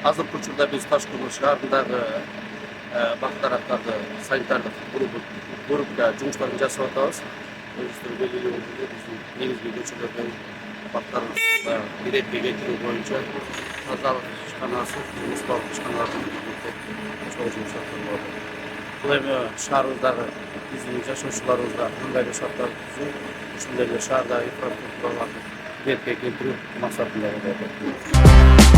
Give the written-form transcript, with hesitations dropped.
азыркы учурда биз Таш көмүр шаарындагы бактарактарды санитардык группа жумуштарын жасап атабыз. Өзүбүздүн белгилүү биздин негизги көчөлөрдөн бактарыбызды иретке кетирүү боюнча тазалык ишканасы, муниципалдык ишканалардын чогуу жумуш аткарылып атат. Бул эми шаарыбыздагы биздин жашоочуларыбызга ыңгайлуу шарттарды түзүү, ошондой эле шаардагы инфраструктураларды иретке келтирүү максатында болуп атат.